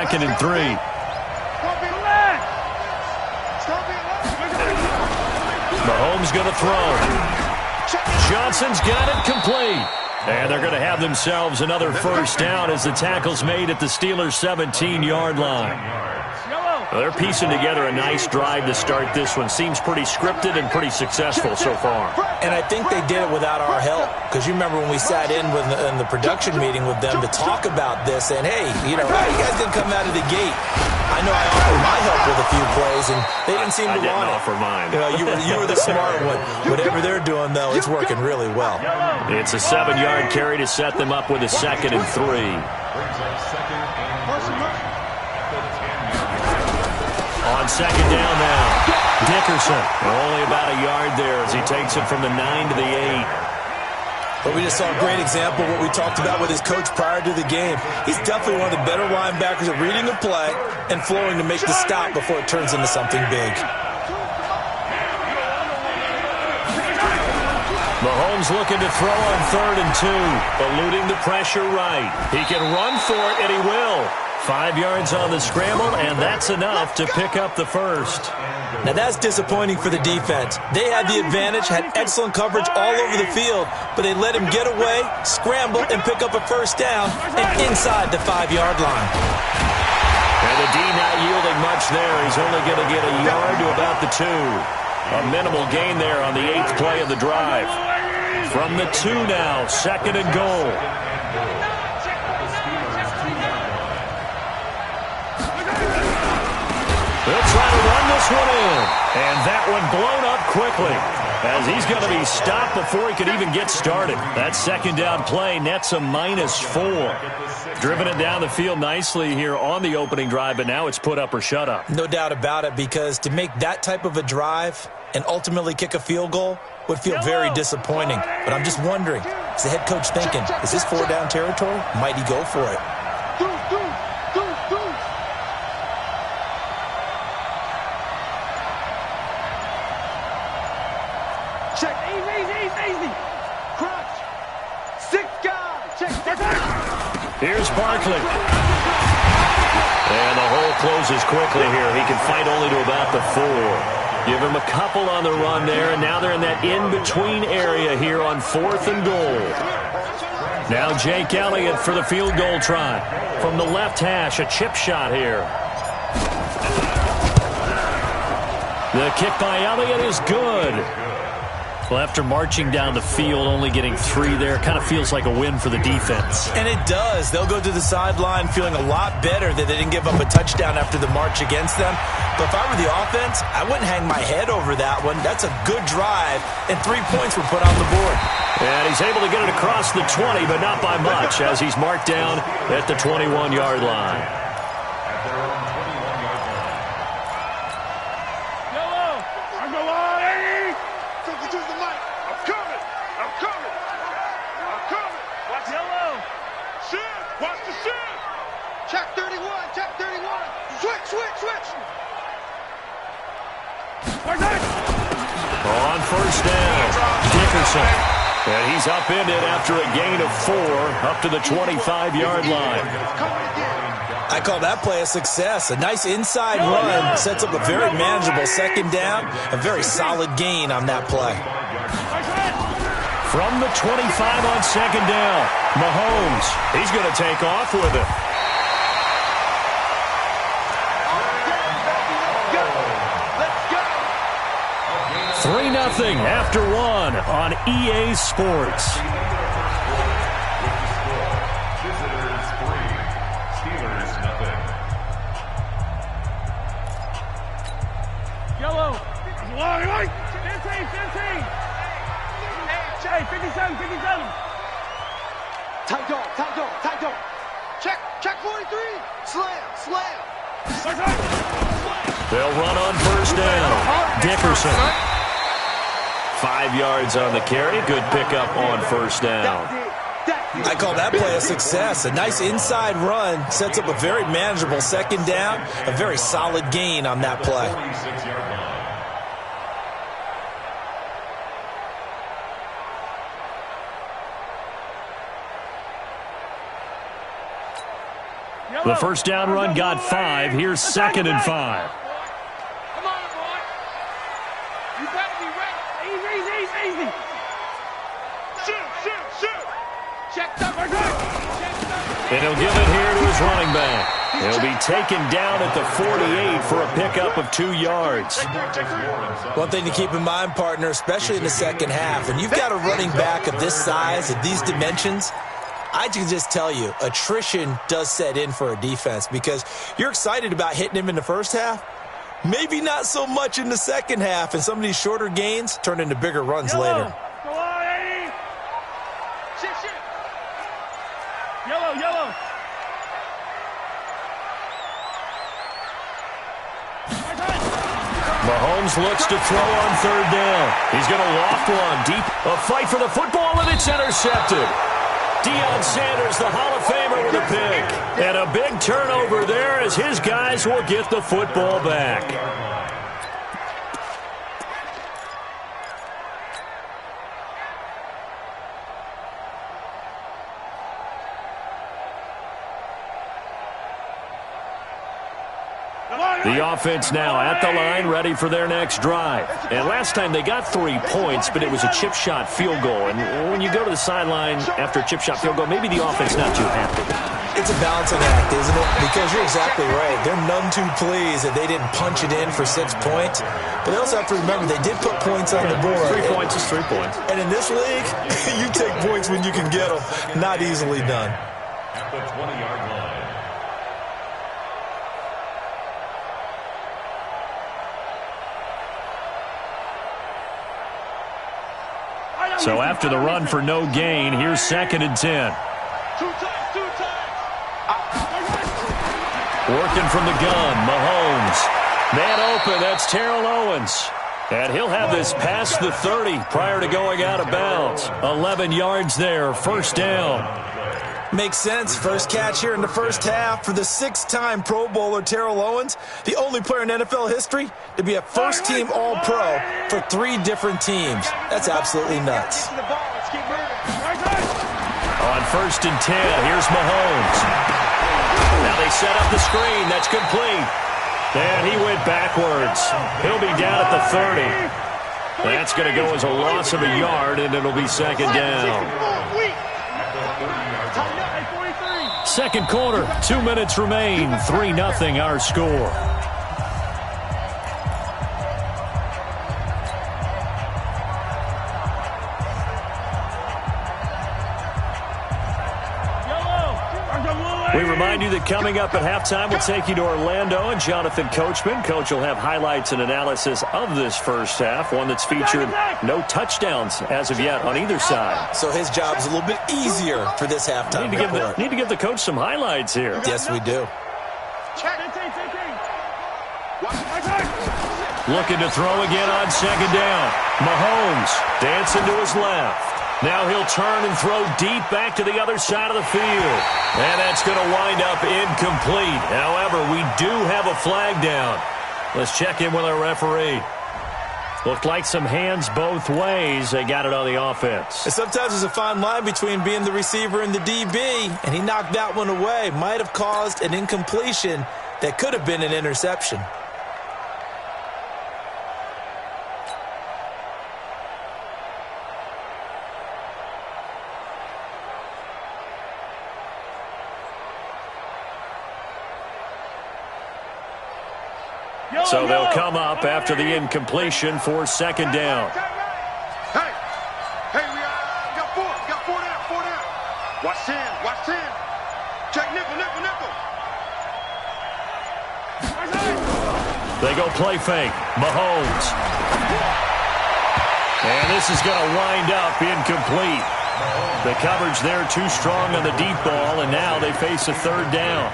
second and 3. Mahomes going to throw. Johnson's got it complete. And they're going to have themselves another first down as the tackle's made at the Steelers' 17-yard line. Well, they're piecing together a nice drive to start this one. Seems pretty scripted and pretty successful so far. And I think they did it without our help. Because you remember when we sat in the production meeting with them to talk about this. And, hey, how you guys going to come out of the gate? I know I offered my help with a few plays, and they didn't seem to want it. I didn't offer mine. You were the smart one. Whatever they're doing, though, it's working really well. It's a 7-yard carry to set them up with a second and 3. On second down now, Dickerson. Only about a yard there as he takes it from the 9 to the 8. But we just saw a great example of what we talked about with his coach prior to the game. He's definitely one of the better linebackers at reading the play and flowing to make the stop before it turns into something big. Mahomes looking to throw on 3rd and 2, eluding the pressure right. He can run for it, and he will. 5 yards on the scramble, and that's enough to pick up the first. Now that's disappointing for the defense. They had the advantage, had excellent coverage all over the field, but they let him get away, scramble, and pick up a first down, and inside the 5-yard line. And the D not yielding much there. He's only going to get a yard to about the 2. A minimal gain there on the 8th play of the drive. From the 2 now, 2nd and goal. They'll try to run this one in. And that one blown up quickly as he's going to be stopped before he could even get started. That second down play nets a -4. Driven it down the field nicely here on the opening drive, but now it's put up or shut up. No doubt about it, because to make that type of a drive and ultimately kick a field goal would feel very disappointing. But I'm just wondering, is the head coach thinking, is this 4-down territory? Might he go for it? Check, easy. Crunch. 6 guys. Check. Here's Barkley. And the hole closes quickly here. He can fight only to about the 4. Give him a couple on the run there, and now they're in that in-between area here on 4th and goal. Now Jake Elliott for the field goal try. From the left hash, a chip shot here. The kick by Elliott is good. Well, after marching down the field, only getting 3 there, kind of feels like a win for the defense. And it does. They'll go to the sideline feeling a lot better that they didn't give up a touchdown after the march against them. But if I were the offense, I wouldn't hang my head over that one. That's a good drive, and 3 points were put on the board. And he's able to get it across the 20, but not by much, as he's marked down at the 21-yard line. On first down, Dickerson. And he's upended after a gain of 4 up to the 25-yard line. I call that play a success. A nice inside run sets up a very manageable second down. A very solid gain on that play. From the 25 on second down, Mahomes. He's going to take off with it. 3-0 after 1 on EA Sports. Yellow. 15. Hey, 57. Tight dog. Check 43. Slam. They'll run on first down. Dickerson. 5 yards on the carry. Good pickup on first down. I call that play a success. A nice inside run sets up a very manageable second down. A very solid gain on that play. The first down run got 5. Here's 2nd and 5. Come on, boy. You better be ready. Easy. Shoot. Checked up. And he'll give it here to his running back. He'll be taken down at the 48 for a pickup of 2 yards. One thing to keep in mind, partner, especially in the second half, and you've got a running back of this size, of these dimensions, I can just tell you, attrition does set in for a defense because you're excited about hitting him in the first half. Maybe not so much in the second half, and some of these shorter gains turn into bigger runs later. Go on, Eddie. Shit. Yellow. Mahomes looks to throw on 3rd down. He's going to loft one deep. A fight for the football, and it's intercepted. Deion Sanders, the Hall of Famer, with a pick. And a big turnover there as his guys will get the football back. The offense now at the line, ready for their next drive. And last time they got 3 points, but it was a chip shot field goal. And when you go to the sideline after a chip shot field goal, maybe the offense not too happy. It's a balancing act, isn't it? Because you're exactly right. They're none too pleased that they didn't punch it in for 6 points. But they also have to remember they did put points on the board. 3 points is 3 points. And in this league, you take points when you can get them. Not easily done. At the 20-yard line. So after the run for no gain, here's 2nd and 10. Two times. Working from the gun, Mahomes. Man open, that's Terrell Owens. And he'll have this past the 30 prior to going out of bounds. 11 yards there, 1st down. Makes sense. First catch here in the first half for the 6-time Pro Bowler Terrell Owens, the only player in NFL history to be a first-team All-Pro for 3 different teams. That's absolutely nuts. On 1st and 10, here's Mahomes. Now they set up the screen. That's complete. And he went backwards. He'll be down at the 30. That's going to go as a loss of a yard, and it'll be 2nd down. Second quarter, 2 minutes remain. 3-0 our score. We remind you that coming up at halftime, we'll take you to Orlando and Jonathan Coachman. Coach will have highlights and analysis of this first half, one that's featured no touchdowns as of yet on either side. So his job's a little bit easier for this halftime report. Need to give the coach some highlights here. Yes, we do. Looking to throw again on 2nd down. Mahomes dancing to his left. Now he'll turn and throw deep back to the other side of the field. And that's going to wind up incomplete. However, we do have a flag down. Let's check in with our referee. Looked like some hands both ways. They got it on the offense. And sometimes there's a fine line between being the receiver and the DB, and he knocked that one away. Might have caused an incompletion that could have been an interception. So they'll come up after the incompletion for 2nd down. Hey, we got 4 down. Watch 10. Check nickel. They go play fake. Mahomes. And this is going to wind up incomplete. The coverage there too strong on the deep ball, and now they face a 3rd down.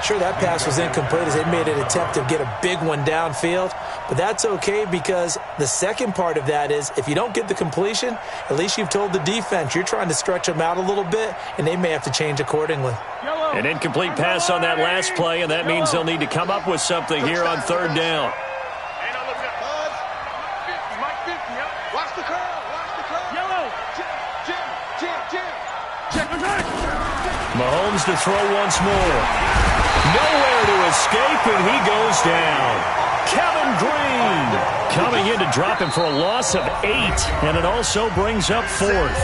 Sure, that pass was incomplete as they made an attempt to get a big one downfield, but that's okay because the second part of that is if you don't get the completion, at least you've told the defense you're trying to stretch them out a little bit, and they may have to change accordingly. An incomplete pass on that last play, and that means they'll need to come up with something here on 3rd down. Watch the curl. Yellow. Jim. Mahomes to throw once more. Nowhere to escape, and he goes down. Kevin Green coming in to drop him for a loss of 8, and it also brings up 4th.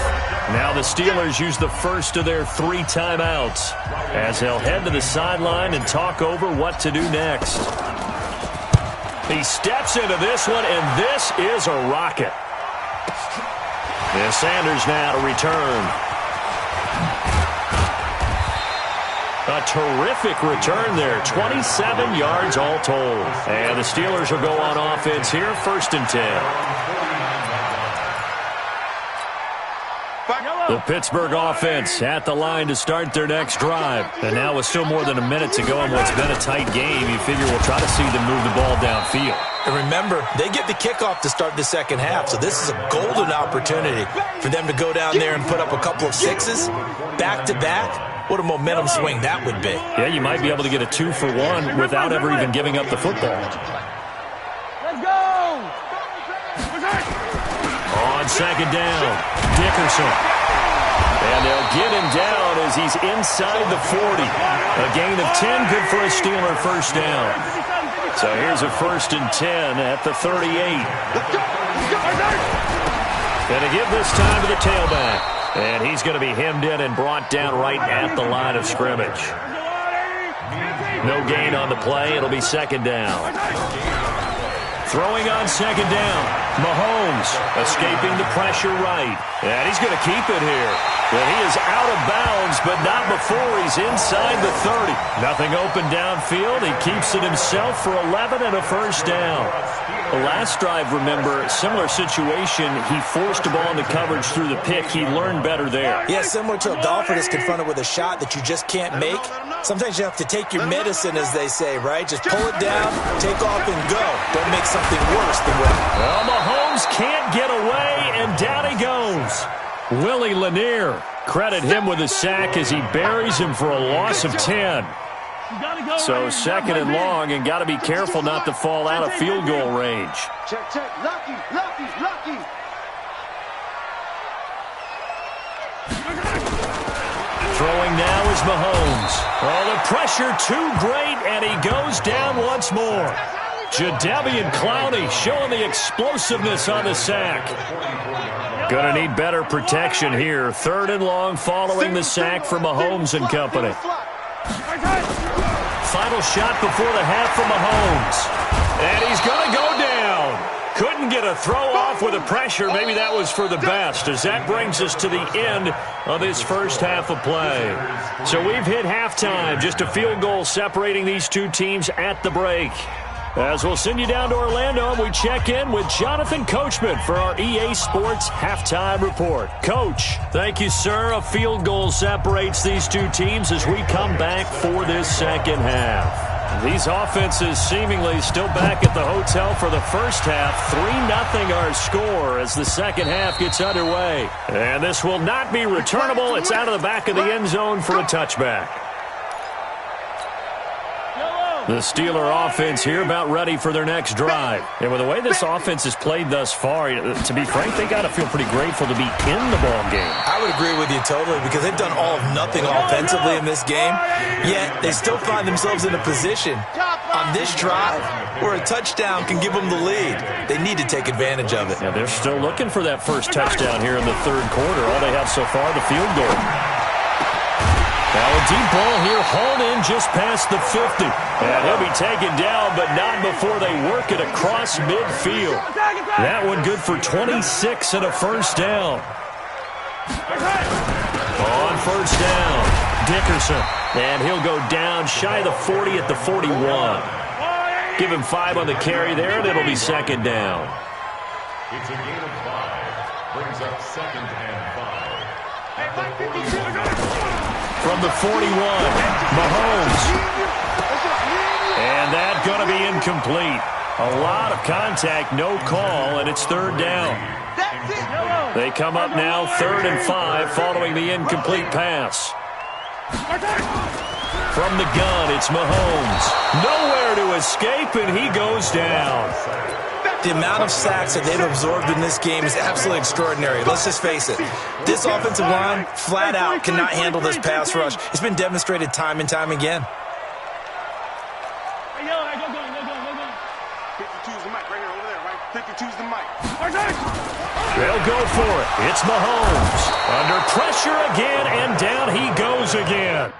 Now the Steelers use the first of their 3 timeouts as they'll head to the sideline and talk over what to do next. He steps into this one, and this is a rocket. And Sanders now to return. A terrific return there. 27 yards all told. And the Steelers will go on offense here, 1st and 10. The Pittsburgh offense at the line to start their next drive. And now with still more than a minute to go in what's been a tight game, you figure we'll try to see them move the ball downfield. And remember, they get the kickoff to start the second half, so this is a golden opportunity for them to go down there and put up a couple of 6s back-to-back. What a momentum swing that would be. Yeah, you might be able to get a 2-for-1 without ever even giving up the football. Let's go! On second down, Dickerson. And they'll get him down as he's inside the 40. A gain of 10, good for a Steeler first down. So here's a 1st and 10 at the 38. And to give this time to the tailback. And he's going to be hemmed in and brought down right at the line of scrimmage. No gain on the play. It'll be second down. Throwing on second down. Mahomes escaping the pressure right. And he's going to keep it here. But he is out of bounds, but not before he's inside the 30. Nothing open downfield. He keeps it himself for 11 and a first down. The last drive, remember, similar situation. He forced the ball into coverage through the pick. He learned better there. Yeah, similar to a golfer that's confronted with a shot that you just can't make. Sometimes you have to take your medicine, as they say, right? Just pull it down, take off, and go. Don't make something worse than what. Well, Mahomes can't get away, and down he goes. Willie Lanier, credit him with a sack as he buries him for a loss of 10. So second and long, and got to be careful not to fall out of field goal range. Check, check. Lucky, lucky, lucky. Throwing now is Mahomes. Oh, the pressure too great, and he goes down once more. Jadeveon Clowney showing the explosiveness on the sack. Going to need better protection here. 3rd and long following the sack for Mahomes and company. Final shot before the half from Mahomes. And he's going to go down. Couldn't get a throw off with the pressure. Maybe that was for the best, as that brings us to the end of this first half of play. So we've hit halftime. Just a field goal separating these two teams at the break. As we'll send you down to Orlando, we check in with Jonathan Coachman for our EA Sports Halftime Report. Coach, thank you, sir. A field goal separates these two teams as we come back for this second half. These offenses seemingly still back at the hotel for the first half. 3-0 our score as the second half gets underway. And this will not be returnable. It's out of the back of the end zone for a touchback. The Steeler offense here about ready for their next drive. And with the way this offense has played thus far, to be frank, they got to feel pretty grateful to be in the ball game. I would agree with you totally, because they've done all of nothing offensively in this game, yet they still find themselves in a position on this drive where a touchdown can give them the lead. They need to take advantage of it. Yeah, they're still looking for that first touchdown here in the third quarter. All they have so far, the field goal. Now a deep ball here, hauled in just past the 50. And he'll be taken down, but not before they work it across midfield. That one good for 26 and a first down. On first down, Dickerson. And he'll go down shy of the 40 at the 41. Give him 5 on the carry there, and it'll be second down. It's a gain of 5. Brings up 2nd and 5. From the 41, Mahomes. And that going to be incomplete. A lot of contact, no call, and it's third down. They come up now 3rd and 5 following the incomplete pass. From the gun, it's Mahomes. Nowhere to escape, and he goes down. The amount of sacks that they've absorbed in this game is absolutely extraordinary. Let's just face it. This offensive line, flat out, cannot handle this pass rush. It's been demonstrated time and time again. 52's the mic right here, over there, right? 52's the mic. They'll go for it. It's Mahomes. Under pressure again, and down he goes again.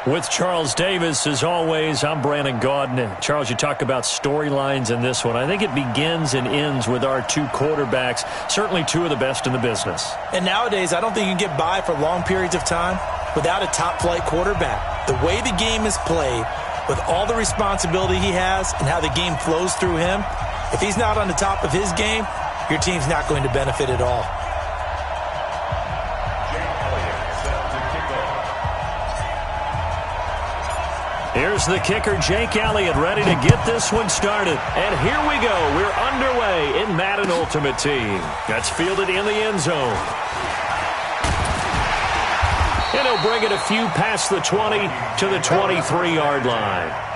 With Charles Davis, as always, I'm Brandon Gaudin. And Charles, you talk about storylines in this one. I think it begins and ends with our two quarterbacks, certainly two of the best in the business. And nowadays, I don't think you can get by for long periods of time without a top-flight quarterback. The way the game is played, with all the responsibility he has and how the game flows through him, if he's not on the top of his game, your team's not going to benefit at all. Here's the kicker, Jake Elliott, ready to get this one started. And here we go. We're underway in Madden Ultimate Team. That's fielded in the end zone. And he'll bring it a few past the 20 to the 23-yard line.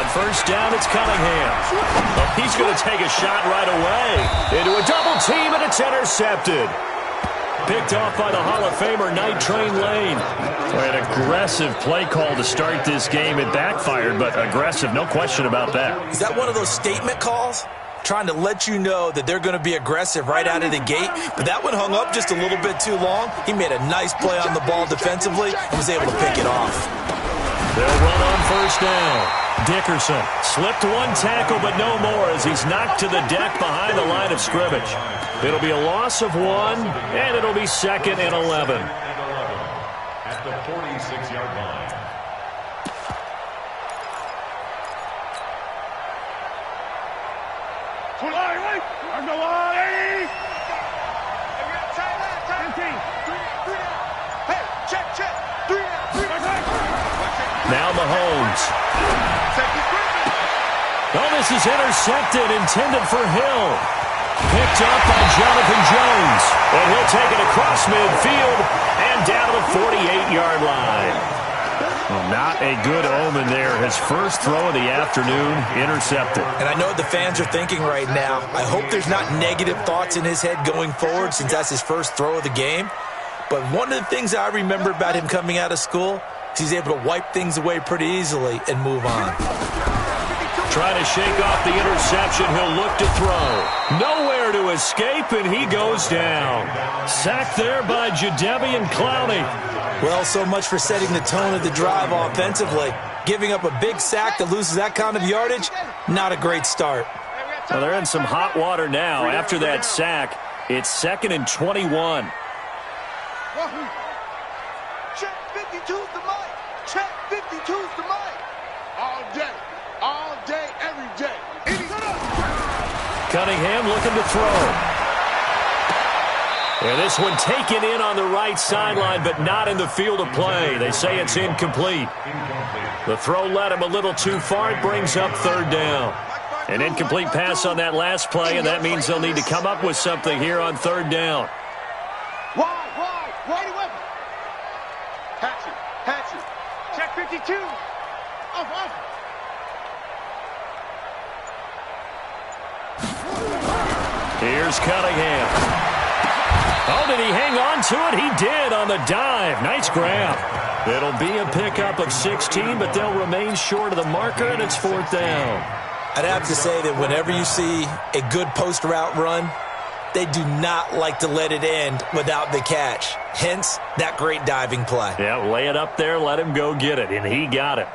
First down, it's Cunningham. Oh, he's going to take a shot right away. Into a double team, and it's intercepted. Picked off by the Hall of Famer, Night Train Lane. An aggressive play call to start this game. It backfired, but aggressive, no question about that. Is that one of those statement calls? Trying to let you know that they're going to be aggressive right out of the gate, but that one hung up just a little bit too long. He made a nice play on the ball defensively and was able to pick it off. They'll run on first down. Dickerson slipped one tackle, but no more as he's knocked to the deck behind the line of scrimmage. It'll be a loss of 1, and it'll be 2nd and 11. At the 46-yard line. Now Mahomes. Oh, this is intercepted, intended for Hill. Picked up by Jonathan Jones. And he'll take it across midfield and down to the 48-yard line. Well, not a good omen there. His first throw of the afternoon, intercepted. And I know what the fans are thinking right now. I hope there's not negative thoughts in his head going forward since that's his first throw of the game. But one of the things I remember about him coming out of school is he's able to wipe things away pretty easily and move on. Trying to shake off the interception. He'll look to throw. Nowhere to escape, and he goes down. Sacked there by Jadeveon Clowney. Well, so much for setting the tone of the drive offensively. Giving up a big sack that loses that kind of yardage, not a great start. Well, they're in some hot water now. After that sack, it's 2nd and 21. Check 52's the mic. Check 52's the mic. All day, every day. Cunningham looking to throw. And this one taken in on the right sideline, but not in the field of play. They say it's incomplete. The throw led him a little too far. It brings up 3rd down. An incomplete pass on that last play, and that means they'll need to come up with something here on 3rd down. Wide weapon. Hatchet. Check 52. Off. Here's Cunningham. Oh, did he hang on to it? He did on the dive. Nice grab. It'll be a pickup of 16, but they'll remain short of the marker, and it's 4th down. I'd have to say that whenever you see a good post route run, they do not like to let it end without the catch. Hence, that great diving play. Yeah, lay it up there, let him go get it, and he got it.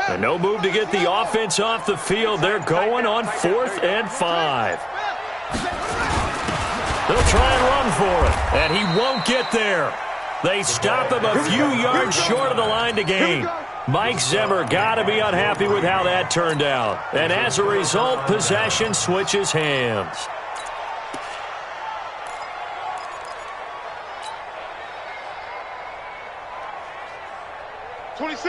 And no move to get the offense off the field. They're going on 4th and 5. They'll try and run for it, and he won't get there. They stop him a few yards short of the line to gain. Mike Zimmer got to be unhappy with how that turned out. And as a result, possession switches hands.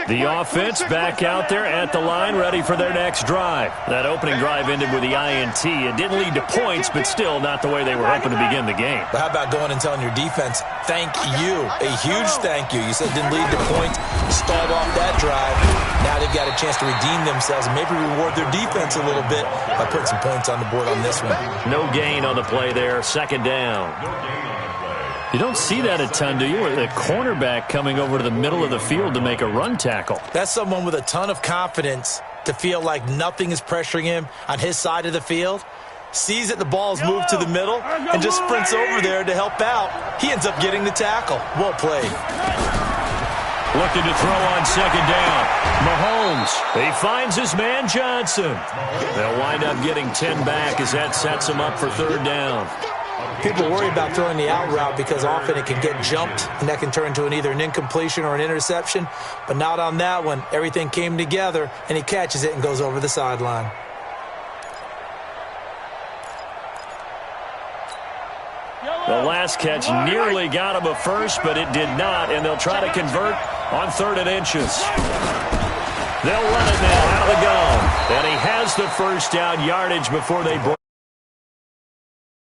The offense back out there at the line, ready for their next drive. That opening drive ended with the INT. It didn't lead to points, but still not the way they were hoping to begin the game. But how about going and telling your defense, thank you, a huge thank you. You said it didn't lead to points, stalled off that drive. Now they've got a chance to redeem themselves and maybe reward their defense a little bit by putting some points on the board on this one. No gain on the play there, 2nd down. You don't see that a ton, do you? The cornerback coming over to the middle of the field to make a run tackle. That's someone with a ton of confidence to feel like nothing is pressuring him on his side of the field. Sees that the ball is moved to the middle and just sprints over there to help out. He ends up getting the tackle. Well played. Looking to throw on 2nd down. Mahomes, he finds his man Johnson. They'll wind up getting 10 back as that sets him up for 3rd down. People worry about throwing the out route because often it can get jumped, and that can turn into either an incompletion or an interception. But not on that one. Everything came together, and he catches it and goes over the sideline. The last catch nearly got him a first, but it did not, and they'll try to convert on 3rd and inches. They'll run it now out of the gun, and he has the first down yardage before they break.